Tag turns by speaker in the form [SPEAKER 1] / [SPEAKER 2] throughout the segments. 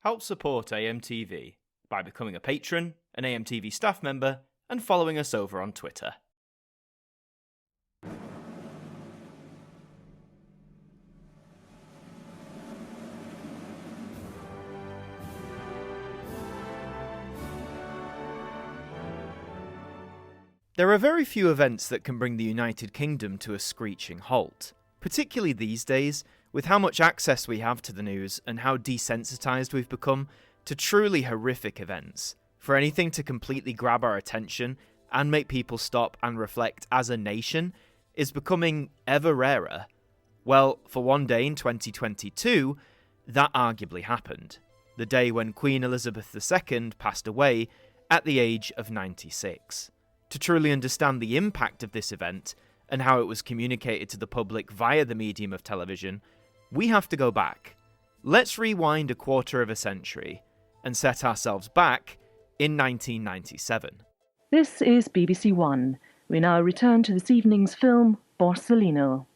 [SPEAKER 1] Help support AMTV by becoming a patron, an AMTV staff member, and following us over on Twitter. There are very few events that can bring the United Kingdom to a screeching halt, particularly these days, with how much access we have to the news and how desensitised we've become to truly horrific events. For anything to completely grab our attention and make people stop and reflect as a nation is becoming ever rarer. Well, for one day in 2022, that arguably happened. The day when Queen Elizabeth II passed away at the age of 96. To truly understand the impact of this event and how it was communicated to the public via the medium of television, we have to go back. Let's rewind a quarter of a century and set ourselves back in 1997.
[SPEAKER 2] This is BBC One. We now return to this evening's film, Borsellino.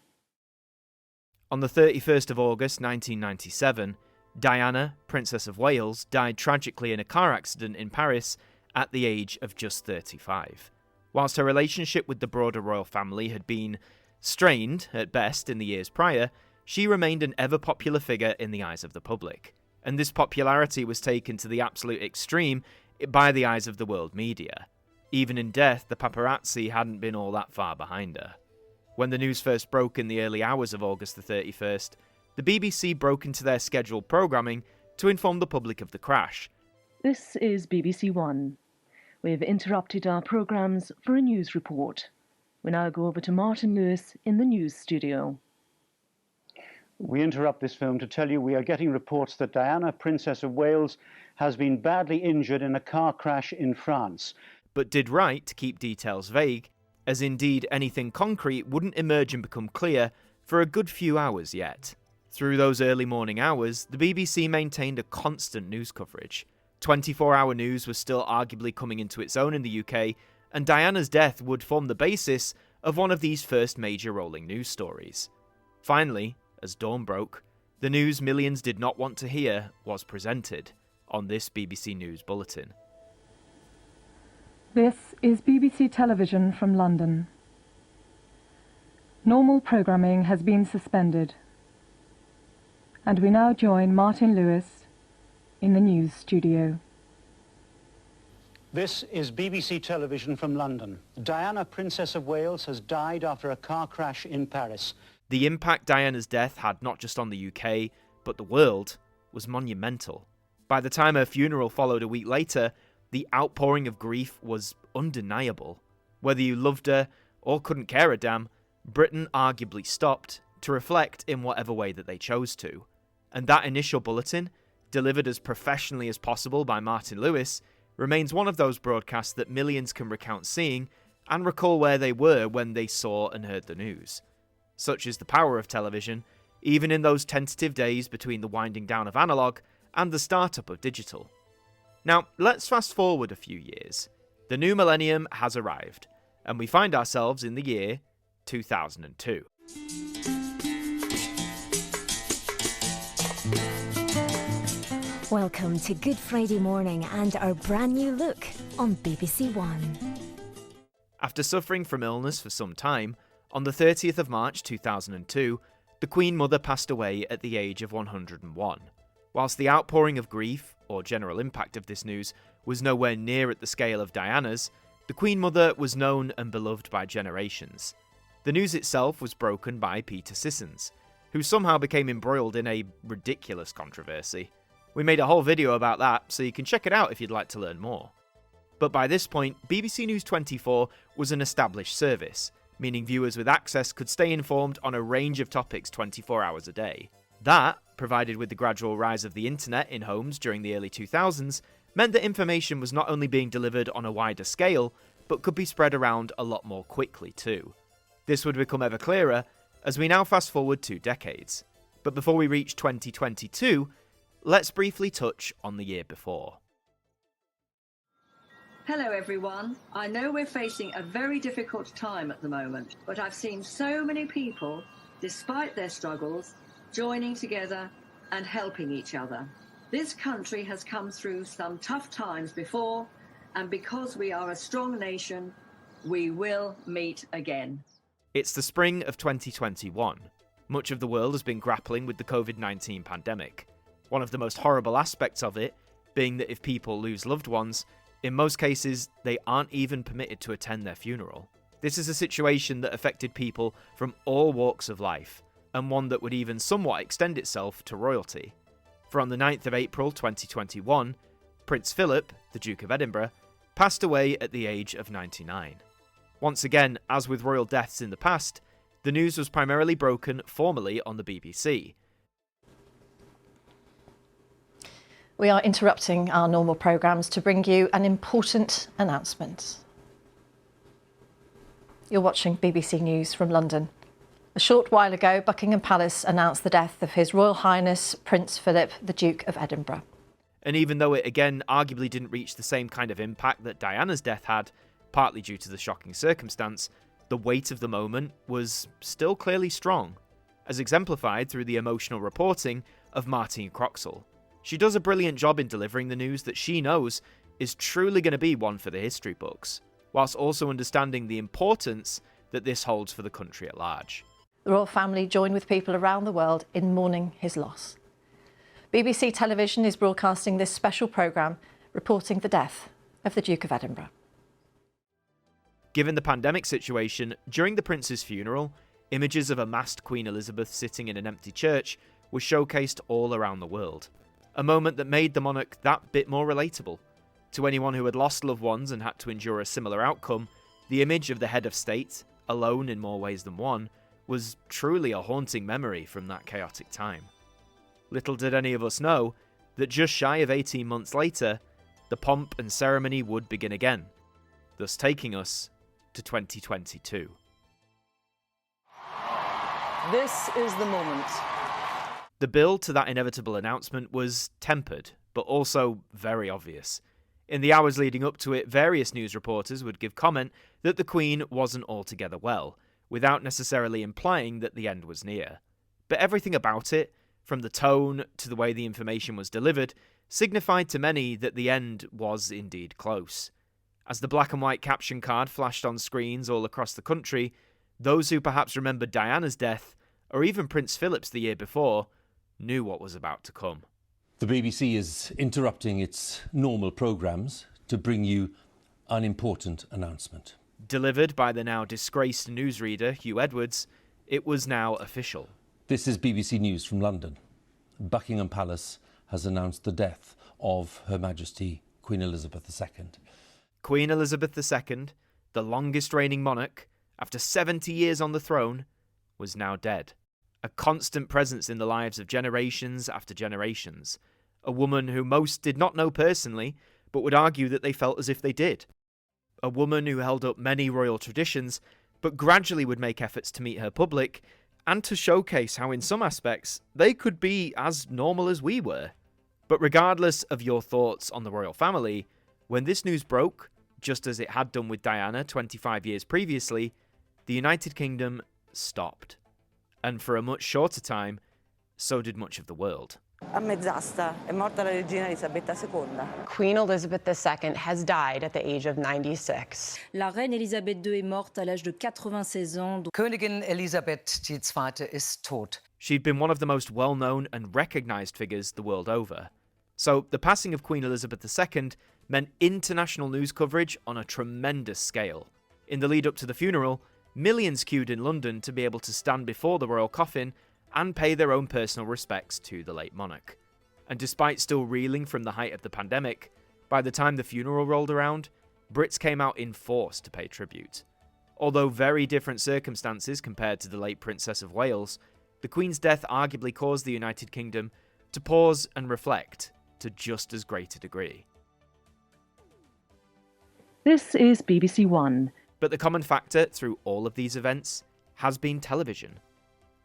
[SPEAKER 1] On the 31st of August 1997, Diana, Princess of Wales, died tragically in a car accident in Paris at the age of just 35. Whilst her relationship with the broader royal family had been strained, at best, in the years prior, she remained an ever-popular figure in the eyes of the public. And this popularity was taken to the absolute extreme by the eyes of the world media. Even in death, the paparazzi hadn't been all that far behind her. When the news first broke in the early hours of August the 31st, the BBC broke into their scheduled programming to inform the public of the crash.
[SPEAKER 2] This is BBC One. We've interrupted our programmes for a news report. We now go over to Martyn Lewis in the news studio.
[SPEAKER 3] We interrupt this film to tell you we are getting reports that Diana, Princess of Wales, has been badly injured in a car crash in France.
[SPEAKER 1] But did right to keep details vague, as indeed anything concrete wouldn't emerge and become clear for a good few hours yet. Through those early morning hours, the BBC maintained a constant news coverage. 24-hour news was still arguably coming into its own in the UK, and Diana's death would form the basis of one of these first major rolling news stories. Finally, as dawn broke, the news millions did not want to hear was presented on this BBC News Bulletin.
[SPEAKER 4] This is BBC Television from London. Normal programming has been suspended, and we now join Martyn Lewis in the news studio.
[SPEAKER 3] This is BBC Television from London. Diana, Princess of Wales, has died after a car crash in Paris.
[SPEAKER 1] The impact Diana's death had not just on the UK, but the world, was monumental. By the time her funeral followed a week later, the outpouring of grief was undeniable. Whether you loved her or couldn't care a damn, Britain arguably stopped to reflect in whatever way that they chose to. And that initial bulletin, delivered as professionally as possible by Martyn Lewis, remains one of those broadcasts that millions can recount seeing and recall where they were when they saw and heard the news. Such is the power of television, even in those tentative days between the winding down of analogue and the startup of digital. Now, let's fast forward a few years. The new millennium has arrived, and we find ourselves in the year 2002.
[SPEAKER 5] Welcome to Good Friday morning and our brand new look on BBC One.
[SPEAKER 1] After suffering from illness for some time, on the 30th of March 2002, the Queen Mother passed away at the age of 101. Whilst the outpouring of grief, or general impact of this news, was nowhere near at the scale of Diana's, the Queen Mother was known and beloved by generations. The news itself was broken by Peter Sissons, who somehow became embroiled in a ridiculous controversy. We made a whole video about that, so you can check it out if you'd like to learn more. But by this point, BBC News 24 was an established service, meaning viewers with access could stay informed on a range of topics 24 hours a day. That, provided with the gradual rise of the internet in homes during the early 2000s, meant that information was not only being delivered on a wider scale, but could be spread around a lot more quickly too. This would become ever clearer as we now fast forward 2 decades. But before we reach 2022, let's briefly touch on the year before.
[SPEAKER 6] Hello everyone. I know we're facing a very difficult time at the moment, but I've seen so many people, despite their struggles, joining together and helping each other. This country has come through some tough times before, and because we are a strong nation, we will meet again.
[SPEAKER 1] It's the spring of 2021. Much of the world has been grappling with the COVID-19 pandemic. One of the most horrible aspects of it being that if people lose loved ones, in most cases, they aren't even permitted to attend their funeral. This is a situation that affected people from all walks of life, and one that would even somewhat extend itself to royalty. For on the 9th of April 2021, Prince Philip, the Duke of Edinburgh, passed away at the age of 99. Once again, as with royal deaths in the past, the news was primarily broken formally on the BBC.
[SPEAKER 7] We are interrupting our normal programmes to bring you an important announcement. You're watching BBC News from London. A short while ago, Buckingham Palace announced the death of His Royal Highness Prince Philip, the Duke of Edinburgh.
[SPEAKER 1] And even though it again arguably didn't reach the same kind of impact that Diana's death had, partly due to the shocking circumstance, the weight of the moment was still clearly strong, as exemplified through the emotional reporting of Martyn Croxall. She does a brilliant job in delivering the news that she knows is truly going to be one for the history books, whilst also understanding the importance that this holds for the country at large.
[SPEAKER 7] The royal family joined with people around the world in mourning his loss. BBC Television is broadcasting this special programme reporting the death of the Duke of Edinburgh.
[SPEAKER 1] Given the pandemic situation, during the Prince's funeral, images of a masked Queen Elizabeth sitting in an empty church were showcased all around the world. A moment that made the monarch that bit more relatable. To anyone who had lost loved ones and had to endure a similar outcome, the image of the head of state, alone in more ways than one, was truly a haunting memory from that chaotic time. Little did any of us know that just shy of 18 months later, the pomp and ceremony would begin again, thus taking us to 2022.
[SPEAKER 8] This is the moment.
[SPEAKER 1] The build to that inevitable announcement was tempered, but also very obvious. In the hours leading up to it, various news reporters would give comment that the Queen wasn't altogether well, without necessarily implying that the end was near. But everything about it, from the tone to the way the information was delivered, signified to many that the end was indeed close. As the black and white caption card flashed on screens all across the country, those who perhaps remembered Diana's death, or even Prince Philip's the year before, knew what was about to come.
[SPEAKER 9] The BBC is interrupting its normal programmes to bring you an important announcement.
[SPEAKER 1] Delivered by the now disgraced newsreader Hugh Edwards, it was now official.
[SPEAKER 9] This is BBC News from London. Buckingham Palace has announced the death of Her Majesty Queen Elizabeth II.
[SPEAKER 1] Queen Elizabeth II, the longest reigning monarch, after 70 years on the throne, was now dead. A constant presence in the lives of generations after generations. A woman who most did not know personally, but would argue that they felt as if they did. A woman who held up many royal traditions, but gradually would make efforts to meet her public, and to showcase how in some aspects they could be as normal as we were. But regardless of your thoughts on the royal family, when this news broke, just as it had done with Diana 25 years previously, the United Kingdom stopped. And for a much shorter time, so did much of the world.
[SPEAKER 8] A mezz'asta è morta la regina Elisabetta II.
[SPEAKER 10] Queen Elizabeth II has died at the age of 96.
[SPEAKER 11] La reine Elisabeth II est morte à l'âge de 96 ans.
[SPEAKER 8] Königin Elisabeth II ist tot.
[SPEAKER 1] She'd been one of the most well-known and recognised figures the world over. So the passing of Queen Elizabeth II meant international news coverage on a tremendous scale. In the lead-up to the funeral, millions queued in London to be able to stand before the royal coffin and pay their own personal respects to the late monarch. And despite still reeling from the height of the pandemic, by the time the funeral rolled around, Brits came out in force to pay tribute. Although very different circumstances compared to the late Princess of Wales, the Queen's death arguably caused the United Kingdom to pause and reflect to just as great a degree.
[SPEAKER 2] This is BBC One.
[SPEAKER 1] But the common factor through all of these events has been television.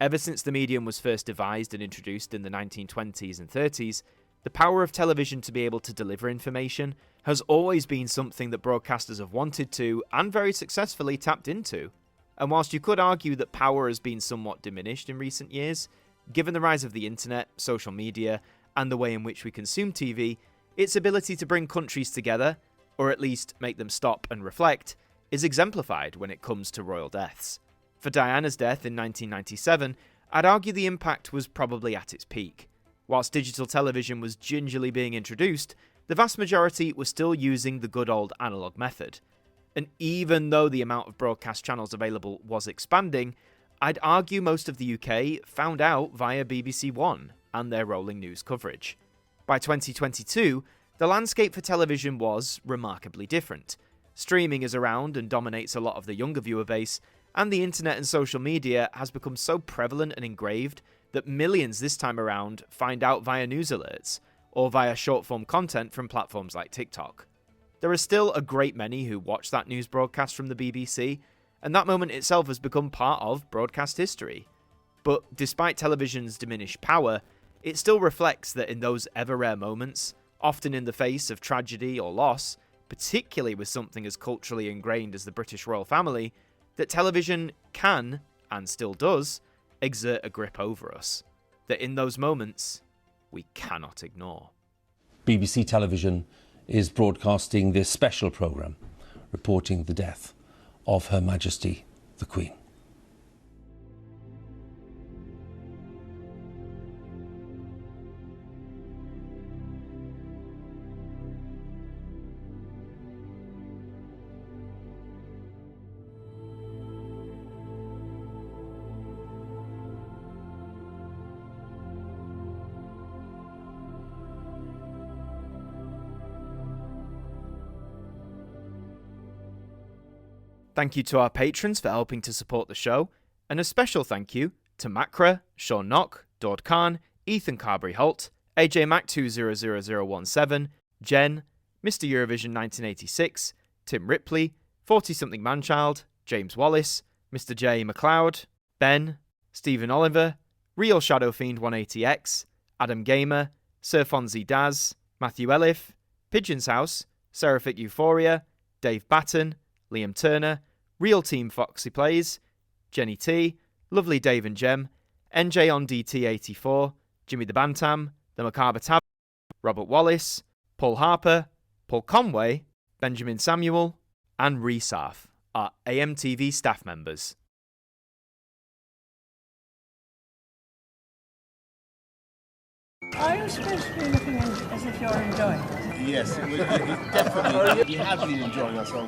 [SPEAKER 1] Ever since the medium was first devised and introduced in the 1920s and 30s, the power of television to be able to deliver information has always been something that broadcasters have wanted to, and very successfully tapped into. And whilst you could argue that power has been somewhat diminished in recent years, given the rise of the internet, social media, and the way in which we consume TV, its ability to bring countries together, or at least make them stop and reflect, is exemplified when it comes to royal deaths. For Diana's death in 1997, I'd argue the impact was probably at its peak. Whilst digital television was gingerly being introduced, the vast majority were still using the good old analogue method. And even though the amount of broadcast channels available was expanding, I'd argue most of the UK found out via BBC One and their rolling news coverage. By 2022, the landscape for television was remarkably different. Streaming is around and dominates a lot of the younger viewer base, and the internet and social media has become so prevalent and engraved that millions this time around find out via news alerts, or via short-form content from platforms like TikTok. There are still a great many who watch that news broadcast from the BBC, and that moment itself has become part of broadcast history. But despite television's diminished power, it still reflects that in those ever-rare moments, often in the face of tragedy or loss, particularly with something as culturally ingrained as the British royal family, that television can, and still does, exert a grip over us. That in those moments, we cannot ignore.
[SPEAKER 9] BBC Television is broadcasting this special programme reporting the death of Her Majesty the Queen.
[SPEAKER 1] Thank you to our patrons for helping to support the show, and a special thank you to Macra, Sean Knock, Dord Khan, Ethan Carberry-Holt, AJ Mac 200017, Jen, Mr. Eurovision 1986, Tim Ripley, 40-something Manchild, James Wallace, Mr. J. McLeod, Ben, Stephen Oliver, Real Shadow Fiend 180X, Adam Gamer, Sir Fonzie Daz, Matthew Elif, Pigeon's House, Seraphic Euphoria, Dave Batten, Liam Turner, Real Team Foxy Plays, Jenny T, Lovely Dave and Gem, NJ on DT84, Jimmy the Bantam, The Macabre Tab, Robert Wallace, Paul Harper, Paul Conway, Benjamin Samuel, and Resarf are AMTV staff members.
[SPEAKER 12] Are you supposed to be looking as if you're enjoying it?
[SPEAKER 13] Yes, definitely. We have been enjoying ourselves.